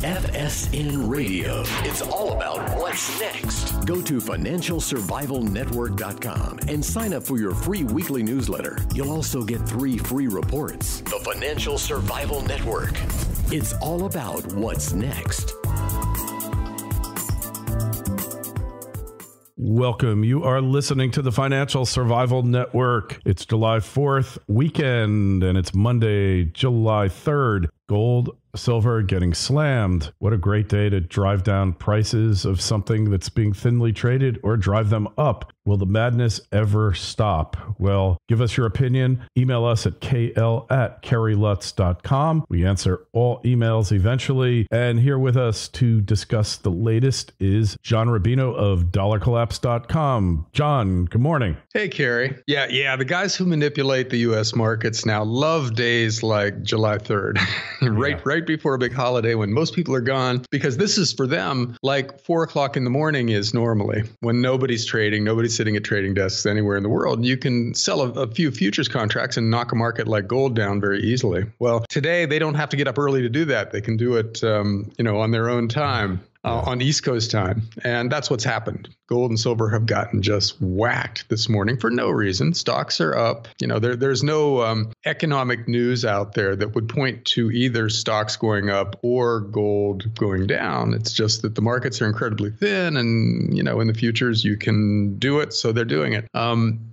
FSN Radio. It's all about what's next. Go to financialsurvivalnetwork.com and sign up for your free weekly newsletter. You'll also get 3 free reports. The Financial Survival Network. It's all about what's next. Welcome. You are listening to the Financial Survival Network. It's July 4th weekend, and it's Monday, July 3rd. Gold, silver getting slammed. What a great day to drive down prices of something that's being thinly traded or drive them up. Will the madness ever stop? Well, give us your opinion. Email us at kl@kerrylutz.com. We answer all emails eventually. And here with us to discuss the latest is John Rubino of dollarcollapse.com. John, good morning. Hey, Kerry. Yeah. The guys who manipulate the U.S. markets now love days like July 3rd, right before a big holiday when most people are gone, because this is for them like 4 o'clock in the morning is normally when nobody's trading, nobody's sitting at trading desks anywhere in the world. You can sell a few futures contracts and knock a market like gold down very easily. Well, today they don't have to get up early to do that. They can do it, on their own time. On East Coast time. And that's what's happened. Gold and silver have gotten just whacked this morning for no reason. Stocks are up. There's no economic news out there that would point to either stocks going up or gold going down. It's just that the markets are incredibly thin and, in the futures you can do it. So they're doing it.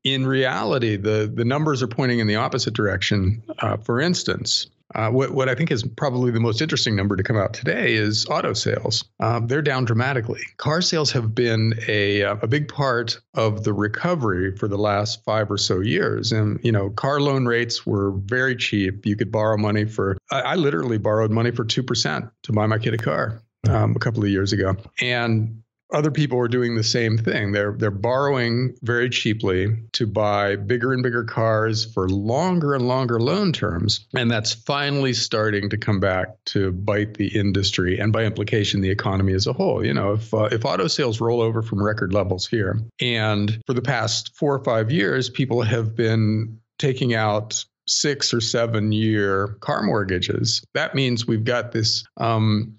In reality, the numbers are pointing in the opposite direction. For instance, what I think is probably the most interesting number to come out today is auto sales. They're down dramatically. Car sales have been a big part of the recovery for the last 5 or so years. And, car loan rates were very cheap. You could borrow money I literally borrowed money for 2% to buy my kid a car a couple of years ago. And other people are doing the same thing. They're borrowing very cheaply to buy bigger and bigger cars for longer and longer loan terms. And that's finally starting to come back to bite the industry and by implication, the economy as a whole. If auto sales roll over from record levels here, and for the past 4 or 5 years, people have been taking out 6 or 7 year car mortgages, that means we've got this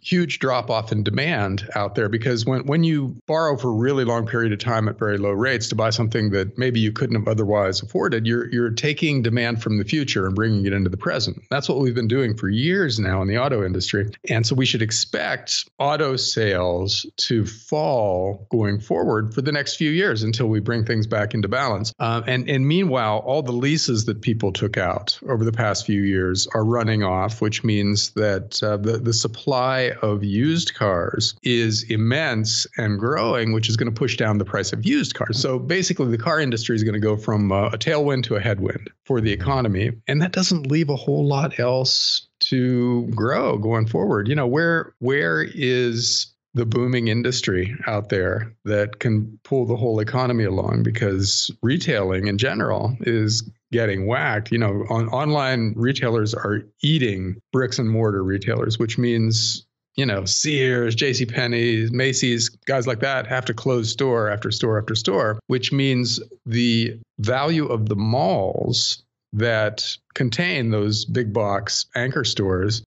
huge drop off in demand out there, because when you borrow for a really long period of time at very low rates to buy something that maybe you couldn't have otherwise afforded, you're taking demand from the future and bringing it into the present. That's what we've been doing for years now in the auto industry. And so we should expect auto sales to fall going forward for the next few years until we bring things back into balance. And meanwhile, all the leases that people took out over the past few years are running off, which means that the supply of used cars is immense and growing, which is going to push down the price of used cars. So basically, the car industry is going to go from a tailwind to a headwind for the economy. And that doesn't leave a whole lot else to grow going forward. Where is the booming industry out there that can pull the whole economy along? Because retailing in general is getting whacked. Online retailers are eating bricks and mortar retailers, which means, Sears, JCPenney, Macy's, guys like that have to close store after store after store, which means the value of the malls that contain those big box anchor stores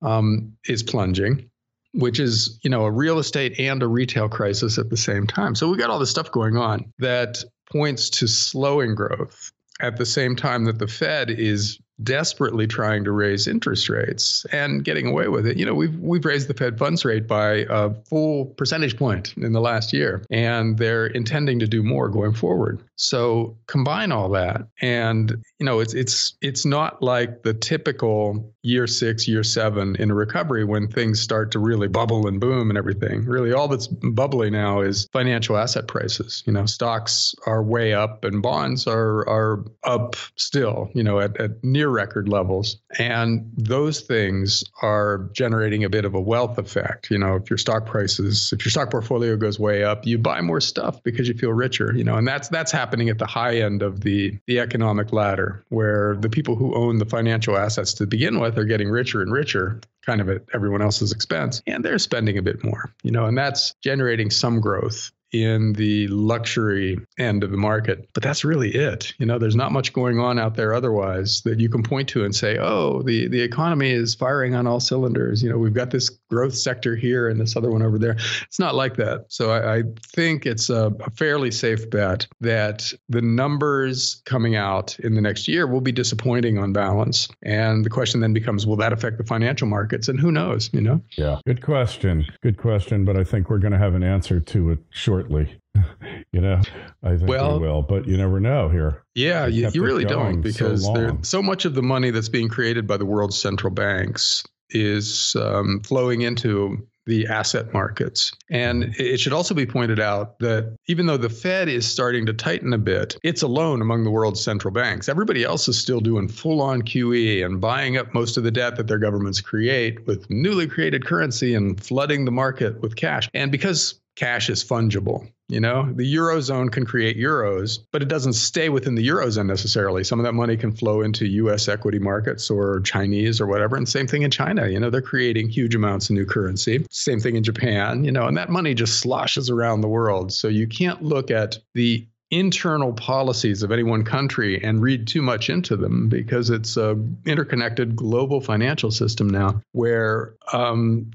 is plunging, which is, a real estate and a retail crisis at the same time. So we got all this stuff going on that points to slowing growth at the same time that the Fed is desperately trying to raise interest rates and getting away with it. We've raised the Fed funds rate by a full percentage point in the last year, and they're intending to do more going forward. So combine all that, and it's not like the typical year 6, year 7 in a recovery when things start to really bubble and boom and everything. Really, all that's bubbly now is financial asset prices. Stocks are way up and bonds are up still. At near record levels, and those things are generating a bit of a wealth effect. If your stock portfolio goes way up, you buy more stuff because you feel richer. And that's happening at the high end of the economic ladder, where the people who own the financial assets to begin with are getting richer and richer, kind of at everyone else's expense, and they're spending a bit more. And that's generating some growth in the luxury end of the market. But that's really it. There's not much going on out there otherwise that you can point to and say, oh, the economy is firing on all cylinders. We've got this growth sector here and this other one over there. It's not like that. So I think it's a fairly safe bet that the numbers coming out in the next year will be disappointing on balance. And the question then becomes, will that affect the financial markets? And who knows, Yeah, good question. Good question. But I think we're going to have an answer to it shortly. I think we will, but you never know here. Yeah, you really don't, because so much of the money that's being created by the world's central banks is flowing into the asset markets. And it should also be pointed out that even though the Fed is starting to tighten a bit, it's alone among the world's central banks. Everybody else is still doing full-on QE and buying up most of the debt that their governments create with newly created currency and flooding the market with cash. And because cash is fungible, the Eurozone can create euros, but it doesn't stay within the Eurozone necessarily. Some of that money can flow into U.S. equity markets or Chinese or whatever. And same thing in China. They're creating huge amounts of new currency. Same thing in Japan, and that money just sloshes around the world. So you can't look at the internal policies of any one country and read too much into them, because it's an interconnected global financial system now where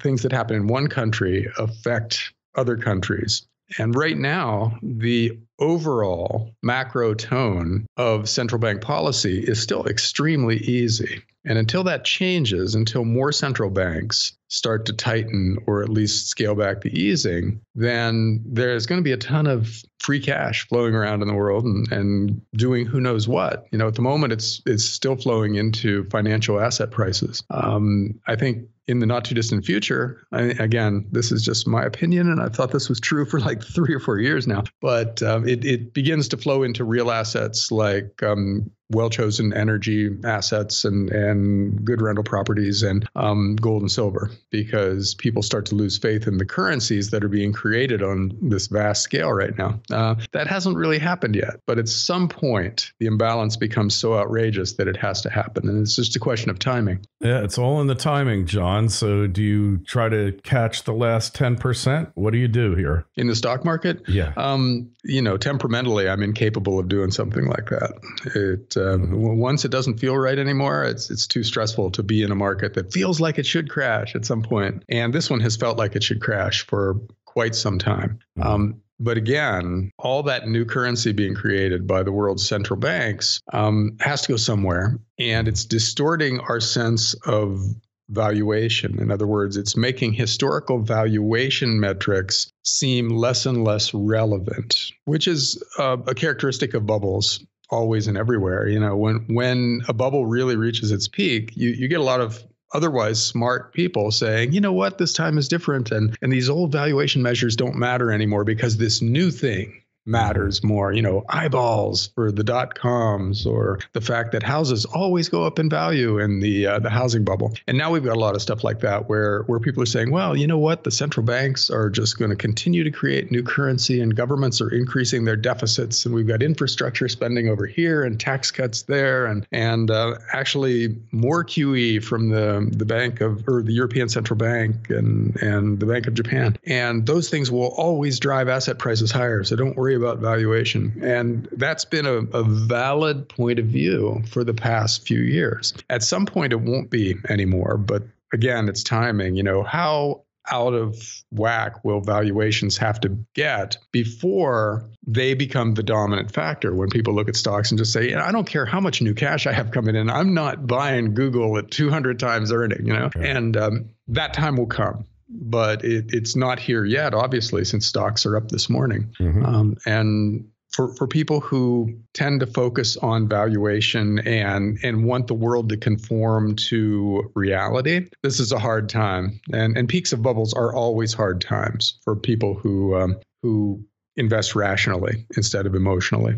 things that happen in one country affect other countries. And right now, the overall macro tone of central bank policy is still extremely easy. And until that changes, until more central banks start to tighten or at least scale back the easing, then there's going to be a ton of free cash flowing around in the world and doing who knows what. At the moment, it's still flowing into financial asset prices. I think in the not too distant future, again, this is just my opinion, and I've thought this was true for like 3 or 4 years now, but it begins to flow into real assets like well-chosen energy assets and good rental properties and gold and silver, because people start to lose faith in the currencies that are being created on this vast scale right now. That hasn't really happened yet, but at some point, the imbalance becomes so outrageous that it has to happen, and it's just a question of timing. Yeah, it's all in the timing, John. So do you try to catch the last 10%? What do you do here? In the stock market? Yeah. Temperamentally, I'm incapable of doing something like that. Once it doesn't feel right anymore, it's too stressful to be in a market that feels like it should crash at some point. And this one has felt like it should crash for quite some time. But again, all that new currency being created by the world's central banks has to go somewhere. And it's distorting our sense of valuation. In other words, it's making historical valuation metrics seem less and less relevant, which is a characteristic of bubbles always and everywhere. When a bubble really reaches its peak, you get a lot of otherwise smart people saying, you know what, this time is different. And these old valuation measures don't matter anymore because this new thing matters more, eyeballs for the .coms, or the fact that houses always go up in value in the housing bubble. And now we've got a lot of stuff like that where people are saying, well, you know what, the central banks are just going to continue to create new currency and governments are increasing their deficits. And we've got infrastructure spending over here and tax cuts there and actually more QE from the European Central Bank and the Bank of Japan. And those things will always drive asset prices higher. So don't worry about valuation. And that's been a valid point of view for the past few years. At some point, it won't be anymore. But again, it's timing. How out of whack will valuations have to get before they become the dominant factor? When people look at stocks and just say, I don't care how much new cash I have coming in, I'm not buying Google at 200 times earning, and that time will come. But it's not here yet, obviously, since stocks are up this morning. And for people who tend to focus on valuation and want the world to conform to reality, this is a hard time. And peaks of bubbles are always hard times for people who invest rationally instead of emotionally.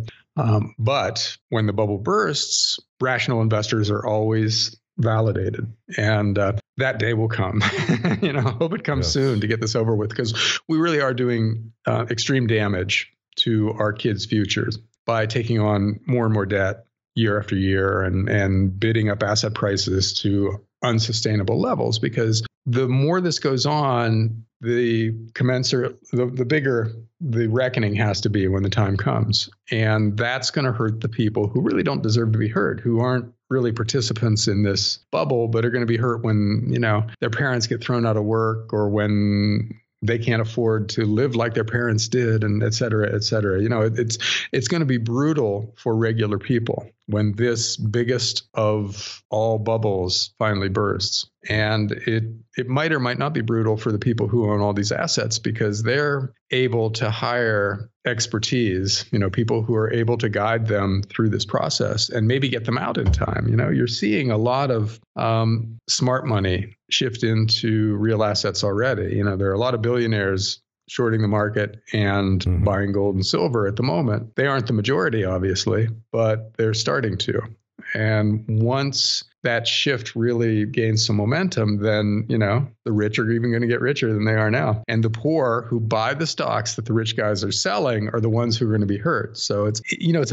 But when the bubble bursts, rational investors are always validated. And that day will come. Hope it comes soon to get this over with, because we really are doing extreme damage to our kids' futures by taking on more and more debt year after year and bidding up asset prices to unsustainable levels, because the more this goes on, the bigger the reckoning has to be when the time comes. And that's going to hurt the people who really don't deserve to be hurt, who aren't really participants in this bubble, but are going to be hurt when, their parents get thrown out of work, or when they can't afford to live like their parents did, and et cetera, et cetera. It's going to be brutal for regular people when this biggest of all bubbles finally bursts. And it might or might not be brutal for the people who own all these assets, because they're able to hire expertise, people who are able to guide them through this process and maybe get them out in time. You're seeing a lot of smart money shift into real assets already. There are a lot of billionaires shorting the market and buying gold and silver at the moment. They aren't the majority, obviously, but they're starting to. And once that shift really gains some momentum, then, the rich are even going to get richer than they are now. And the poor who buy the stocks that the rich guys are selling are the ones who are going to be hurt. So it's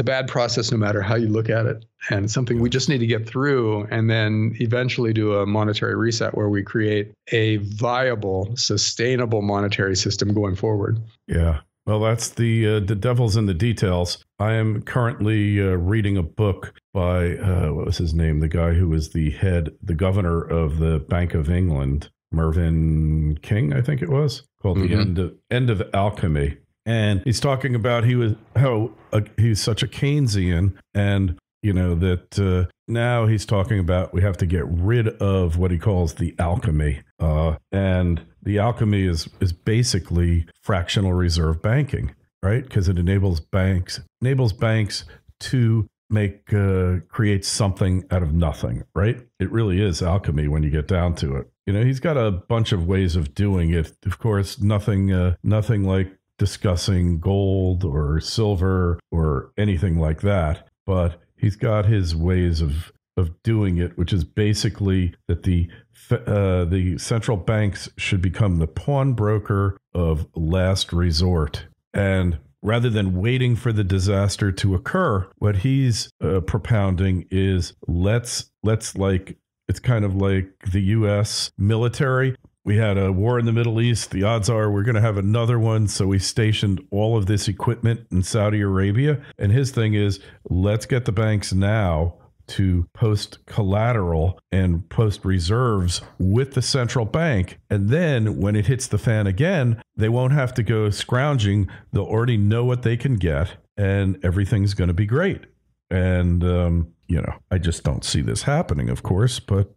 a bad process no matter how you look at it. And it's something we just need to get through, and then eventually do a monetary reset where we create a viable, sustainable monetary system going forward. Yeah. Well, that's the devil's in the details. I am currently reading a book by, what was his name? The guy who was the governor of the Bank of England, Mervyn King, I think it was, called The End of Alchemy. And he's talking about how he's such a Keynesian, and that now he's talking about we have to get rid of what he calls the alchemy. And the alchemy is basically fractional reserve banking, right? Because it enables banks to create something out of nothing, right? It really is alchemy when you get down to it. He's got a bunch of ways of doing it. Of course, nothing like discussing gold or silver or anything like that, but he's got his ways of doing it, which is basically that the central banks should become the pawnbroker of last resort. And rather than waiting for the disaster to occur, what he's propounding is it's kind of like the U.S. military. We had a war in the Middle East. The odds are we're going to have another one. So we stationed all of this equipment in Saudi Arabia. And his thing is, let's get the banks now to post collateral and post reserves with the central bank. And then when it hits the fan again, they won't have to go scrounging. They'll already know what they can get, and everything's going to be great. And, I just don't see this happening, of course. But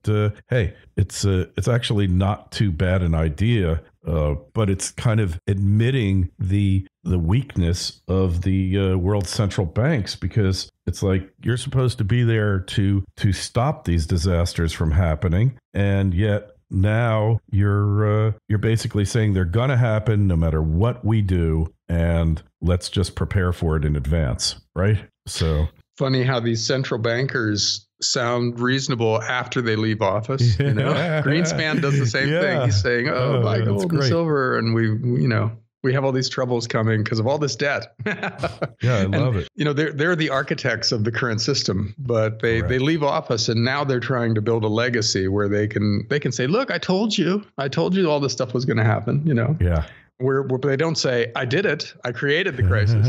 hey, it's actually not too bad an idea. But it's kind of admitting the weakness of the world central banks, because it's like you're supposed to be there to stop these disasters from happening, and yet now you're basically saying they're going to happen no matter what we do, and let's just prepare for it in advance, right? So funny how these central bankers sound reasonable after they leave office. Greenspan does the same thing. He's saying, buy gold and silver, and we have all these troubles coming because of all this debt. Yeah, I love it. They're the architects of the current system, but they leave office, and now they're trying to build a legacy where they can say, look, I told you all this stuff was going to happen. Yeah. Where they don't say, I did it. I created the crisis.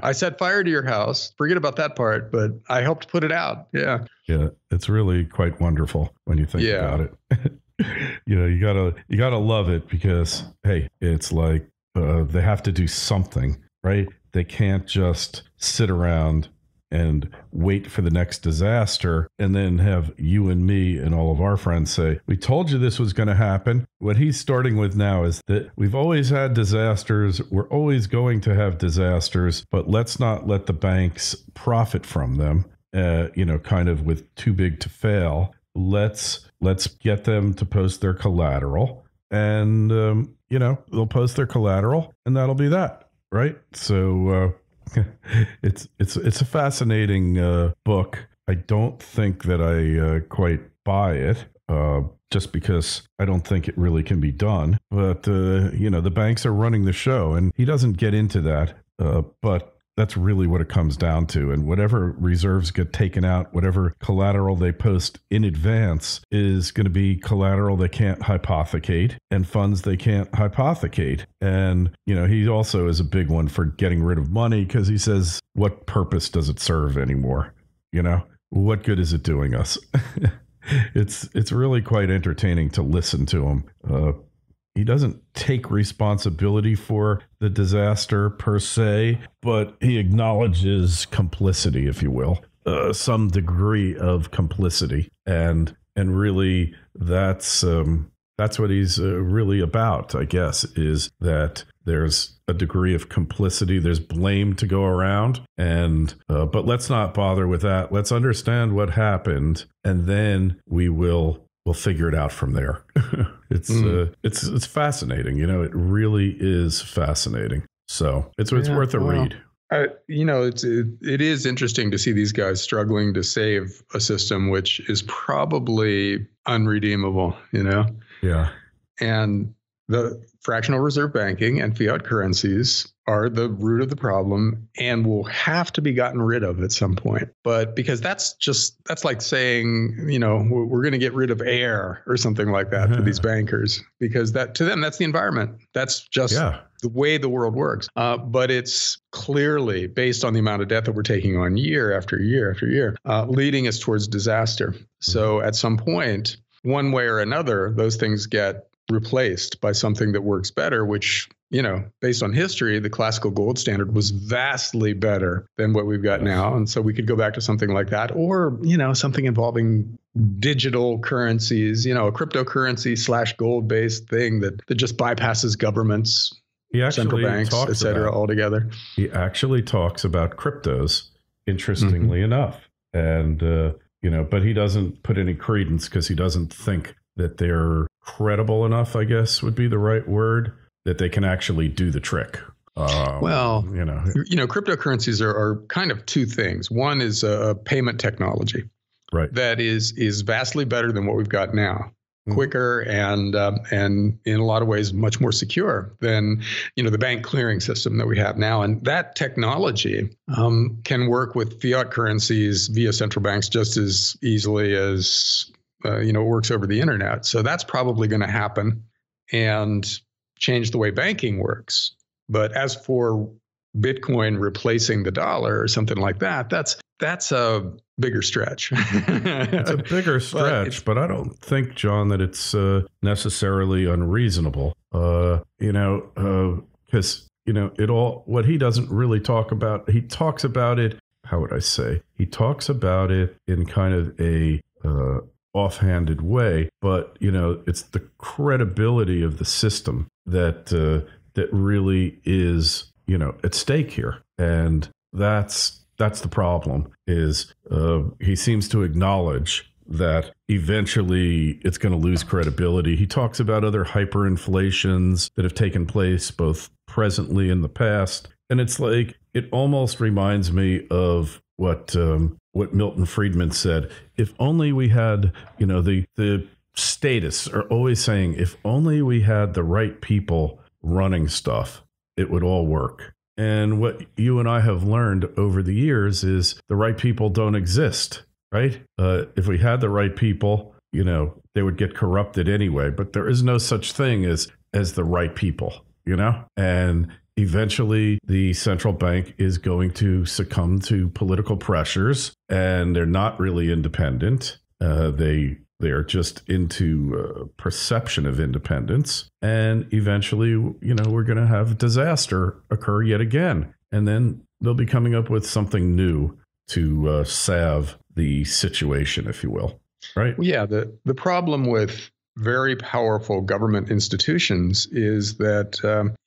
I set fire to your house. Forget about that part, but I helped put it out. Yeah. Yeah. It's really quite wonderful when you think about it. You gotta love it, because, hey, it's like they have to do something, right? They can't just sit around and wait for the next disaster and then have you and me and all of our friends say, we told you this was going to happen. What he's starting with now is that we've always had disasters. We're always going to have disasters, but let's not let the banks profit from them, kind of with too big to fail. Let's get them to post their collateral, and, they'll post their collateral, and that'll be that. Right. So, it's a fascinating book. I don't think that I quite buy it, just because I don't think it really can be done. But the banks are running the show, and he doesn't get into that. But That's really what it comes down to. And whatever reserves get taken out, whatever collateral they post in advance is going to be collateral they can't hypothecate and funds they can't hypothecate. And, he also is a big one for getting rid of money because he says, what purpose does it serve anymore? What good is it doing us? It's really quite entertaining to listen to him. He doesn't take responsibility for the disaster per se, but he acknowledges complicity, if you will, some degree of complicity, and really that's what he's really about, I guess, is that there's a degree of complicity, there's blame to go around, and but let's not bother with that. Let's understand what happened, and then we'll figure it out from there. It's fascinating. It really is fascinating. So it's worth a read. It is interesting to see these guys struggling to save a system which is probably unredeemable. Yeah. And the fractional reserve banking and fiat currencies are the root of the problem and will have to be gotten rid of at some point. But because that's like saying, we're going to get rid of air or something like that for these bankers, because that to them, that's the environment. That's just the way the world works. But it's clearly based on the amount of debt that we're taking on year after year after year, leading us towards disaster. So at some point, one way or another, those things get replaced by something that works better, which, based on history, the classical gold standard was vastly better than what we've got now. And so we could go back to something like that, or, something involving digital currencies, a cryptocurrency / gold-based thing that just bypasses governments, central banks, et cetera, altogether. He actually talks about cryptos, interestingly enough. And, but he doesn't put any credence because he doesn't think that they're credible enough, I guess would be the right word, that they can actually do the trick. Cryptocurrencies are kind of two things. One is a payment technology, right, that is vastly better than what we've got now, quicker and in a lot of ways much more secure than the bank clearing system that we have now. And that technology can work with fiat currencies via central banks just as easily as it works over the internet. So that's probably going to happen and change the way banking works. But as for Bitcoin replacing the dollar or something like that, that's a bigger stretch. It's a bigger stretch, but I don't think, John, that it's necessarily unreasonable. Because what he doesn't really talk about, he talks about it. How would I say? He talks about it in kind of a offhanded way, but it's the credibility of the system that really is at stake here, and that's the problem. Is he seems to acknowledge that eventually it's going to lose credibility. He talks about other hyperinflations that have taken place both presently and the past, and it's like it almost reminds me of what Milton Friedman said. If only we had, the statists are always saying, if only we had the right people running stuff, it would all work. And what you and I have learned over the years is the right people don't exist, right? If we had the right people, they would get corrupted anyway, but there is no such thing as the right people, and eventually the central bank is going to succumb to political pressures, and they're not really independent. They are just into perception of independence. And eventually, we're going to have disaster occur yet again. And then they'll be coming up with something new to salve the situation, if you will. Right? Yeah. The problem with very powerful government institutions is that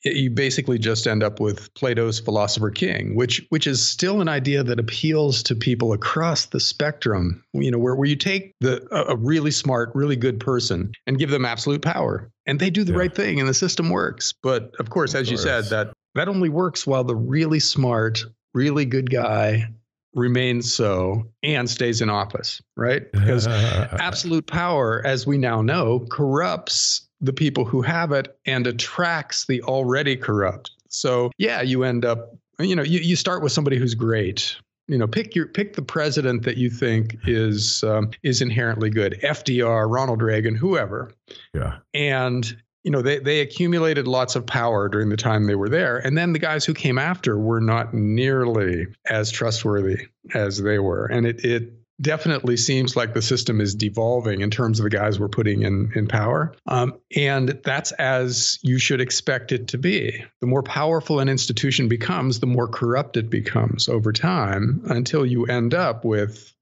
you basically just end up with Plato's philosopher king, which is still an idea that appeals to people across the spectrum, where you take a really smart, really good person and give them absolute power, and they do the right thing and the system works. But of course, as you said, that only works while the really smart, really good guy remains so and stays in office, right? Because absolute power, as we now know, corrupts the people who have it and attracts the already corrupt. So yeah, you end up you start with somebody who's great. Pick the president that you think is inherently good. FDR, Ronald Reagan, whoever. Yeah. And they accumulated lots of power during the time they were there. And then the guys who came after were not nearly as trustworthy as they were. And it definitely seems like the system is devolving in terms of the guys we're putting in power. And that's as you should expect it to be. The more powerful an institution becomes, the more corrupt it becomes over time, until you end up with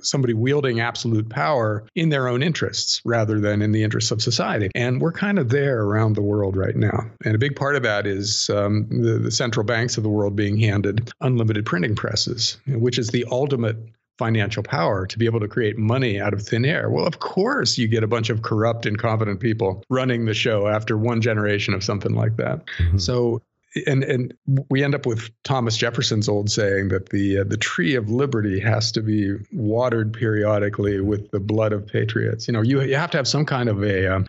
somebody wielding absolute power in their own interests rather than in the interests of society. And we're kind of there around the world right now. And a big part of that is the central banks of the world being handed unlimited printing presses, which is the ultimate financial power to be able to create money out of thin air. Well, of course, you get a bunch of corrupt, incompetent people running the show after one generation of something like that. Mm-hmm. So And we end up with Thomas Jefferson's old saying that the tree of liberty has to be watered periodically with the blood of patriots. You have to have some kind of a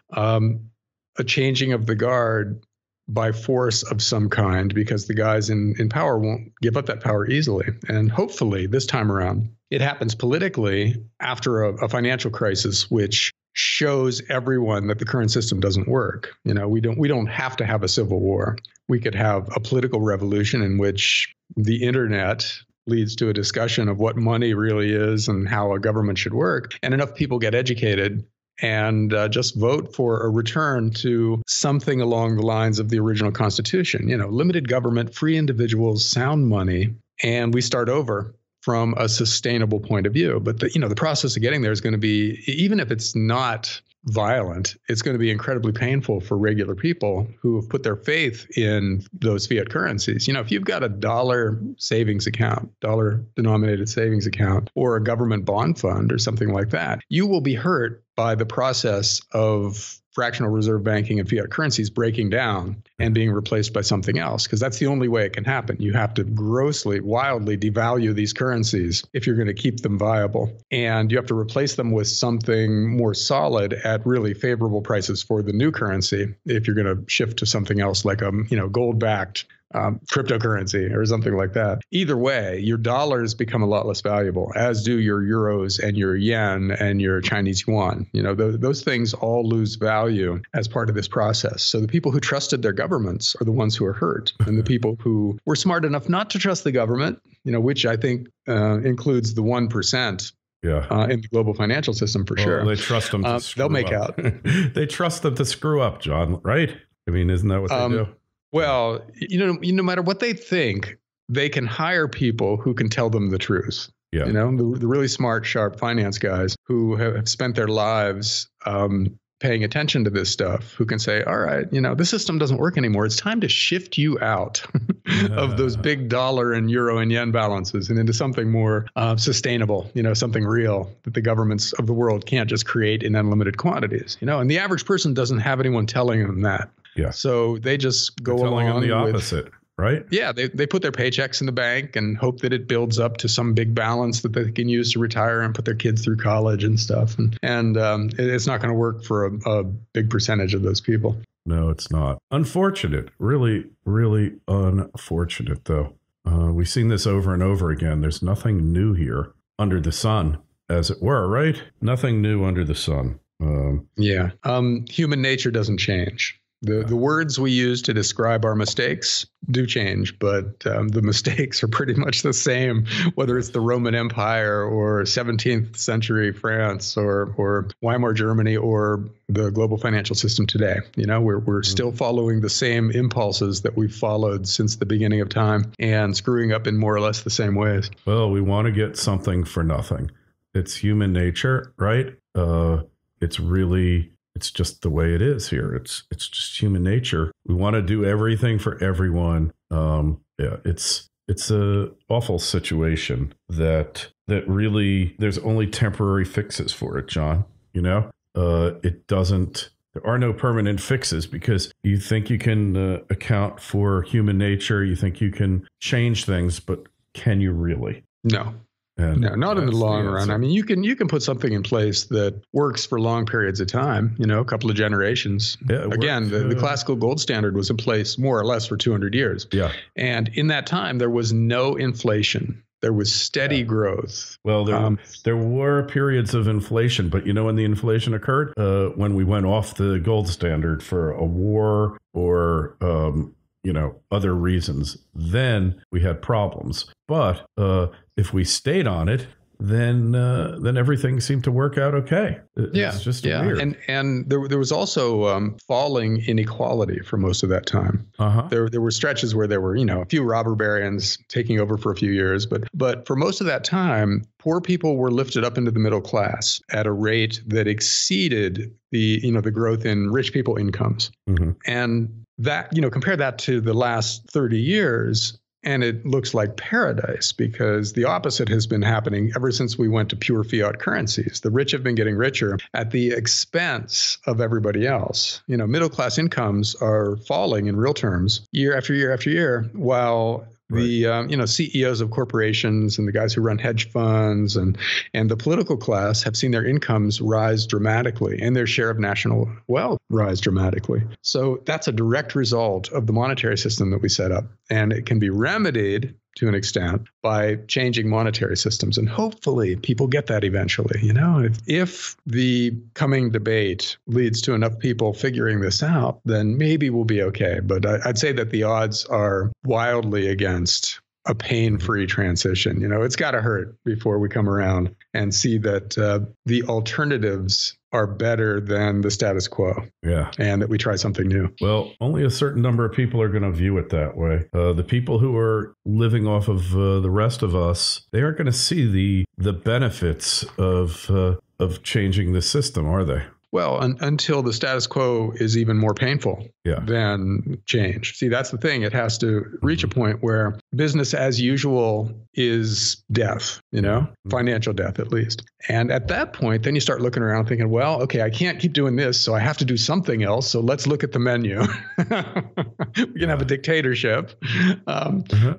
changing of the guard by force of some kind, because the guys in power won't give up that power easily. And hopefully this time around, it happens politically after a financial crisis, which shows everyone that the current system doesn't work. We don't have to have a civil war. We could have a political revolution in which the internet leads to a discussion of what money really is and how a government should work, and enough people get educated and just vote for a return to something along the lines of the original Constitution. Limited government, free individuals, sound money, and we start over from a sustainable point of view. But the process of getting there is going to be, even if it's not violent, it's going to be incredibly painful for regular people who have put their faith in those fiat currencies. If you've got a dollar savings account, dollar denominated savings account, or a government bond fund or something like that, you will be hurt by the process of fractional reserve banking and fiat currencies breaking down and being replaced by something else, because that's the only way it can happen. You have to grossly, wildly devalue these currencies if you're going to keep them viable. And you have to replace them with something more solid at really favorable prices for the new currency if you're going to shift to something else like a gold-backed cryptocurrency or something like that. Either way, your dollars become a lot less valuable, as do your euros and your yen and your Chinese yuan. Those things all lose value as part of this process. So the people who trusted their governments are the ones who are hurt. And the people who were smart enough not to trust the government, which I think includes the 1%. Yeah. In the global financial system for sure. They trust them to screw they'll make up. out. They trust them to screw up, John, right? I mean, isn't that what they do? Well, no matter what they think, they can hire people who can tell them the truth. Yeah. The really smart, sharp finance guys who have spent their lives paying attention to this stuff, who can say, all right, the system doesn't work anymore. It's time to shift you out of those big dollar and euro and yen balances and into something more sustainable, something real that the governments of the world can't just create in unlimited quantities, and the average person doesn't have anyone telling them that. Yeah. So they just go along on the with, opposite, right? Yeah, they put their paychecks in the bank and hope that it builds up to some big balance that they can use to retire and put their kids through college and stuff. And it's not going to work for a big percentage of those people. No, it's not. Unfortunate. Really, really unfortunate, though. We've seen this over and over again. There's nothing new here under the sun, as it were, right? Nothing new under the sun. Human nature doesn't change. The words we use to describe our mistakes do change, but the mistakes are pretty much the same, whether it's the Roman Empire or 17th century France or Weimar Germany or the global financial system today. We're still following the same impulses that we've followed since the beginning of time and screwing up in more or less the same ways. Well, we want to get something for nothing. It's human nature, right? It's just the way it is here. It's just human nature. We want to do everything for everyone. It's a awful situation that really there's only temporary fixes for it, John. It doesn't. There are no permanent fixes because you think you can account for human nature. You think you can change things, but can you really? No. No, not in the long run. I mean, you can put something in place that works for long periods of time, a couple of generations. Yeah, again, the classical gold standard was in place more or less for 200 years. Yeah. And in that time, there was no inflation. There was steady growth. Well, there were periods of inflation, but when the inflation occurred? When we went off the gold standard for a war or other reasons, then we had problems. But if we stayed on it, then everything seemed to work out okay. It's just weird. And there was also falling inequality for most of that time. There were stretches where there were a few robber barons taking over for a few years, but for most of that time, poor people were lifted up into the middle class at a rate that exceeded the growth in rich people incomes. And that compare that to the last 30 years. And it looks like paradise because the opposite has been happening ever since we went to pure fiat currencies. The rich have been getting richer at the expense of everybody else. Middle class incomes are falling in real terms year after year after year, while the CEOs of corporations and the guys who run hedge funds and the political class have seen their incomes rise dramatically and their share of national wealth rise dramatically. So that's a direct result of the monetary system that we set up, and it can be remedied to an extent by changing monetary systems. And hopefully people get that eventually. If the coming debate leads to enough people figuring this out, then maybe we'll be okay. But I'd say that the odds are wildly against a pain-free transition. It's got to hurt before we come around and see that the alternatives are better than the status quo. Yeah. And that we try something new. Well, only a certain number of people are going to view it that way. The people who are living off of the rest of us, they aren't going to see the benefits of changing the system, are they? Well, until the status quo is even more painful than change. See, that's the thing. It has to reach a point where business as usual is death, financial death at least. And at that point, then you start looking around thinking, well, okay, I can't keep doing this, so I have to do something else. So let's look at the menu. We can have a dictatorship,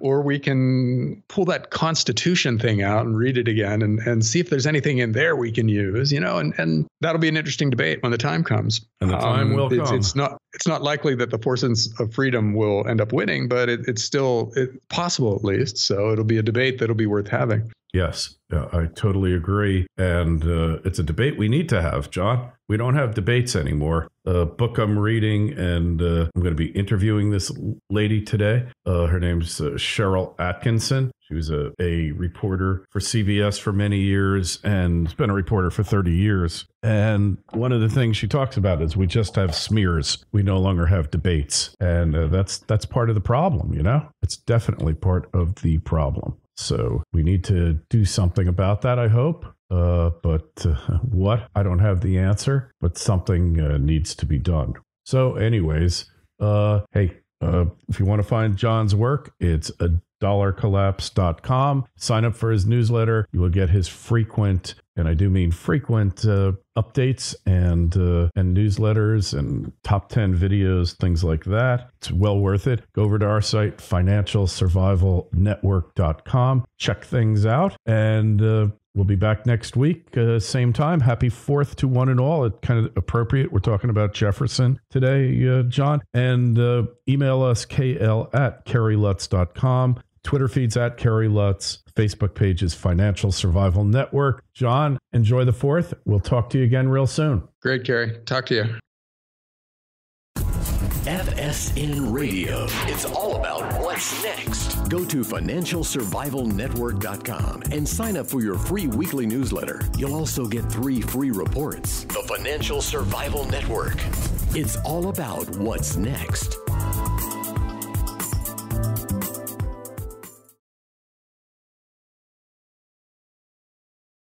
or we can pull that Constitution thing out and read it again and see if there's anything in there we can use, and that'll be an interesting debate when the time comes. And the time will come. It's not likely that the forces of freedom will end up winning, but it's still possible at least. So it'll be a debate that'll be worth having. Yes, I totally agree. And it's a debate we need to have, John. We don't have debates anymore. A book I'm reading, and I'm going to be interviewing this lady today. Her name's Cheryl Atkinson. She was a reporter for CBS for many years and has been a reporter for 30 years. And one of the things she talks about is we just have smears. We no longer have debates. And that's part of the problem, It's definitely part of the problem. So we need to do something about that, I hope. But what? I don't have the answer, but something needs to be done. So anyways, hey, if you want to find John's work, it's $1collapse.com. Sign up for his newsletter. You will get his frequent, and I do mean frequent, updates and newsletters and top 10 videos, things like that. It's well worth it. Go over to our site, financialsurvivalnetwork.com. Check things out, and we'll be back next week, same time. Happy 4th to one and all. It's kind of appropriate. We're talking about Jefferson today, John. And email us, kl@kerrylutz.com. Twitter feeds @KerryLutz. Facebook page is Financial Survival Network. John, enjoy the 4th. We'll talk to you again real soon. Great, Kerry. Talk to you. FSN Radio. It's all about what's next. Go to financialsurvivalnetwork.com and sign up for your free weekly newsletter. You'll also get 3 free reports. The Financial Survival Network. It's all about what's next.